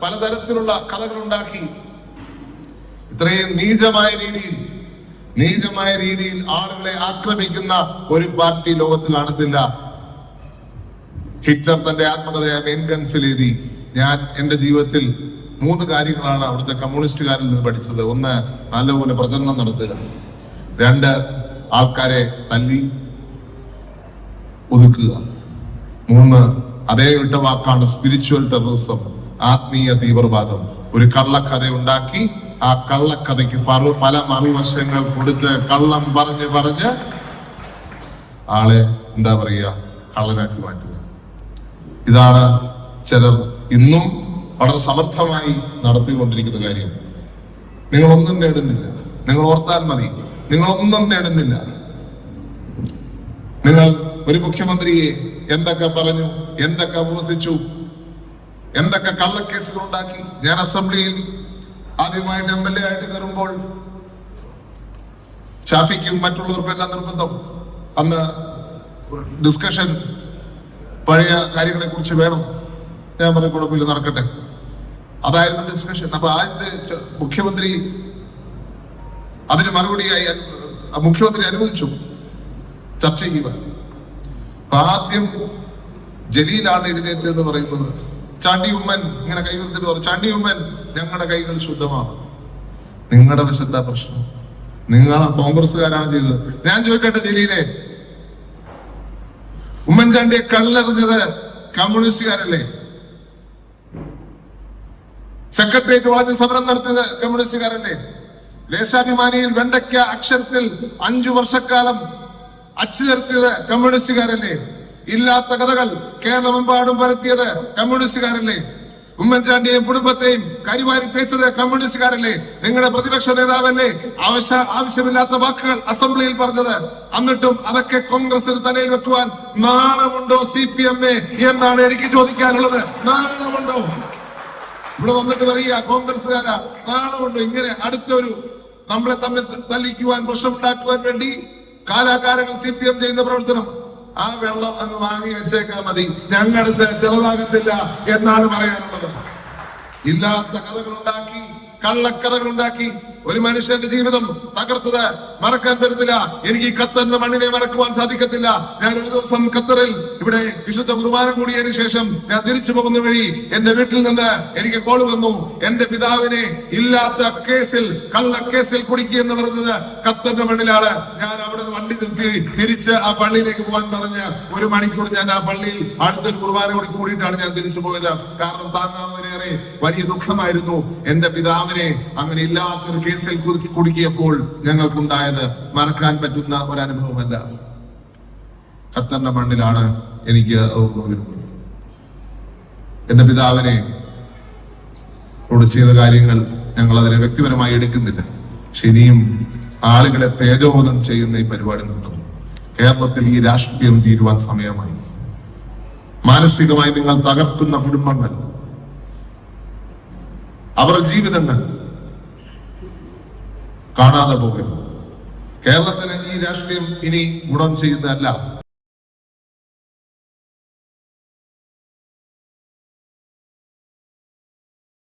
പലതരത്തിലുള്ള കഥകൾ ഉണ്ടാക്കി. ഇത്രയും നീചമായ രീതിയിൽ ആളുകളെ ആക്രമിക്കുന്ന ഒരു പാർട്ടി ലോകത്തിൽ കാണത്തില്ല. ഹിറ്റ്ലർ തന്റെ ആത്മകഥയായ മെയിൻ കൺഫിൽ എഴുതി, ഞാൻ എന്റെ ജീവിതത്തിൽ 3 കാര്യങ്ങളാണ് അവിടുത്തെ കമ്മ്യൂണിസ്റ്റുകാരിൽ നിന്ന് പഠിച്ചത്. 1, നല്ലപോലെ പ്രചരണം നടത്തുക. 2, ആൾക്കാരെ തല്ലി ഒതുക്കുക. 3, അതേ ഇട്ട വാക്കാണ് സ്പിരിച്വൽ ടെററിസം, ആത്മീയ തീവ്രവാദം. ഒരു കള്ളക്കഥ ഉണ്ടാക്കി ആ കള്ളക്കഥയ്ക്ക് പല മറുവശങ്ങൾ കൊടുത്ത് കള്ളം പറഞ്ഞ് ആളെ എന്താ പറയുക, കള്ളനാക്കി മാറ്റുക. ഇതാണ് ചിലർ ഇന്നും വളരെ സമർത്ഥമായി നടത്തിക്കൊണ്ടിരിക്കുന്ന കാര്യം. നിങ്ങളൊന്നും നേടുന്നില്ല. നിങ്ങൾ ഓർത്താൽ മതി, നിങ്ങളൊന്നും നേടുന്നില്ല. നിങ്ങൾ ഒരു മുഖ്യമന്ത്രിയെ എന്തൊക്കെ പറഞ്ഞു, എന്തൊക്കെ വിമർശിച്ചു, എന്തൊക്കെ കള്ളക്കേസുകൾ ഉണ്ടാക്കി. ഞാൻ അസംബ്ലിയിൽ ആദ്യമായിട്ട് MLA ആയിട്ട് കയറുമ്പോൾ ഷാഫിക്കും മറ്റുള്ളവർക്കും എല്ലാം നിർബന്ധം. അന്ന് ഡിസ്കഷൻ പഴയ കാര്യങ്ങളെ കുറിച്ച് വേണം. ഞാൻ പറഞ്ഞ കുഴപ്പമില്ല, നടക്കട്ടെ. അതായിരുന്നു ഡിസ്കഷൻ. അപ്പൊ ആദ്യത്തെ മുഖ്യമന്ത്രി അതിന് മറുപടിയായി മുഖ്യമന്ത്രി അനുവദിച്ചു ചർച്ച ചെയ്യുവാൻ. അപ്പൊ ആദ്യം ജലീലാണ് എഴുന്നേറ്റ് എന്ന് പറയുന്നത്. ചാണ്ടി ഉമ്മൻ ഇങ്ങനെ കൈവരുത്തിട്ട് പറഞ്ഞു, ചാണ്ടി ഉമ്മൻ, ഞങ്ങളുടെ കൈകൾ ശുദ്ധമാണ്. നിങ്ങളുടെ വശത്താ പ്രശ്നം, നിങ്ങൾ കോൺഗ്രസ്സുകാരാണ് ചെയ്തത്. ഞാൻ ചോദിക്കട്ടെ ജലീലെ, ഉമ്മൻചാണ്ടിയെ കല്ലെറിഞ്ഞത് കമ്മ്യൂണിസ്റ്റുകാരല്ലേ? സെക്രട്ടേറിയറ്റ് വളഞ്ഞ് സമരം നടത്തിയത് കമ്മ്യൂണിസ്റ്റുകാരല്ലേ? ദേശാഭിമാനിയിൽ വെണ്ടയ്ക്ക അക്ഷരത്തിൽ 5 വർഷക്കാലം അച്ചു ചേർത്തിയത് കമ്മ്യൂണിസ്റ്റുകാരല്ലേ? ഇല്ലാത്ത കഥകൾ കേരളമെമ്പാടും പരത്തിയത് കമ്മ്യൂണിസ്റ്റുകാരല്ലേ? ഉമ്മൻചാണ്ടിയെയും കുടുംബത്തെയും കരിവാരി തേച്ചത് കമ്മ്യൂണിസ്റ്റുകാരല്ലേ? നിങ്ങളുടെ പ്രതിപക്ഷ നേതാവല്ലേ ആവശ്യമില്ലാത്ത വാക്കുകൾ അസംബ്ലിയിൽ പറഞ്ഞത്? എന്നിട്ടും അതൊക്കെ കോൺഗ്രസിന് തലയിൽ വെക്കുവാൻ നാണമുണ്ടോ CPM എന്നാണ് എനിക്ക് ചോദിക്കാനുള്ളത്. നാണമുണ്ടോ? ഇവിടെ വന്നിട്ട് പറയുക കോൺഗ്രസ്സുകാരാ, നാണമുണ്ടോ? ഇങ്ങനെ അടുത്തൊരു നമ്മളെ തമ്മിൽ തല്ലിക്കുവാൻ, പ്രശ്നമുണ്ടാക്കുവാൻ വേണ്ടി കാലാകാലങ്ങൾ CPM ചെയ്യുന്ന പ്രവർത്തനം. ആ വെള്ളം അങ്ങ് വാങ്ങി വെച്ചേക്കാൻ മതി, ഞങ്ങളടുത്ത് ചെലവാകത്തില്ല എന്നാണ് പറയാനുള്ളത്. ഇല്ലാത്ത കഥകളുണ്ടാക്കി, കള്ളക്കഥകളുണ്ടാക്കി ഒരു മനുഷ്യന്റെ ജീവിതം തകർത്തത് മറക്കാൻ പറ്റത്തില്ല. എനിക്ക് ഈ ഖത്തറിന്റെ മണ്ണിനെ മറക്കുവാൻ സാധിക്കത്തില്ല. ഞാൻ ഒരു ദിവസം ഖത്തറിൽ ഇവിടെ വിശുദ്ധ കുർബാന കൂടിയതിനു ശേഷം ഞാൻ തിരിച്ചു പോകുന്ന വഴി എന്റെ വീട്ടിൽ നിന്ന് എനിക്ക് കോൾ വന്നു. എന്റെ പിതാവിനെ ഇല്ലാത്ത കേസിൽ, കള്ളക്കേസിൽ കുടുക്കിയെന്ന് പറഞ്ഞത് ഖത്തറിന്റെ മണ്ണിലാണ്. ഞാൻ അവിടെ നിന്ന് വണ്ടി നിർത്തി തിരിച്ച് ആ പള്ളിയിലേക്ക് പോകാൻ പറഞ്ഞ് 1 മണിക്കൂർ ഞാൻ ആ പള്ളിയിൽ അടുത്തൊരു കുർബാന കൂടിയിട്ടാണ് ഞാൻ തിരിച്ചു പോയത്. കാരണം താങ്ങാവുന്നതിനേറെ വലിയ ദുഃഖമായിരുന്നു. എന്റെ പിതാവിനെ അങ്ങനെ ഇല്ലാത്തൊരു കേസിൽ കുടുക്കിയപ്പോൾ ഞങ്ങൾക്കുണ്ടായത് മറക്കാൻ പറ്റുന്ന ഒരനുഭവമല്ല. ഖത്തറിന്റെ മണ്ണിലാണ് എനിക്ക് ഓർമ്മ വരുന്നത്. എന്റെ പിതാവിനെ ചെയ്ത കാര്യങ്ങൾ ഞങ്ങൾ അതിനെ വ്യക്തിപരമായി എടുക്കുന്നില്ല. ശരിയും ആളുകളെ തേജോവധം ചെയ്യുന്ന ഈ പരിപാടി നിർത്തുന്നു. കേരളത്തിൽ ഈ രാഷ്ട്രീയം തീരുവാൻ സമയമായി. മാനസികമായി നിങ്ങൾ തകർക്കുന്ന കുടുംബങ്ങൾ, അവരുടെ ജീവിതങ്ങൾ കാണാതെ പോകരുത്. കേരളത്തിന് ഈ രാഷ്ട്രീയം ഇനി ഗുണം ചെയ്യുന്നതല്ല.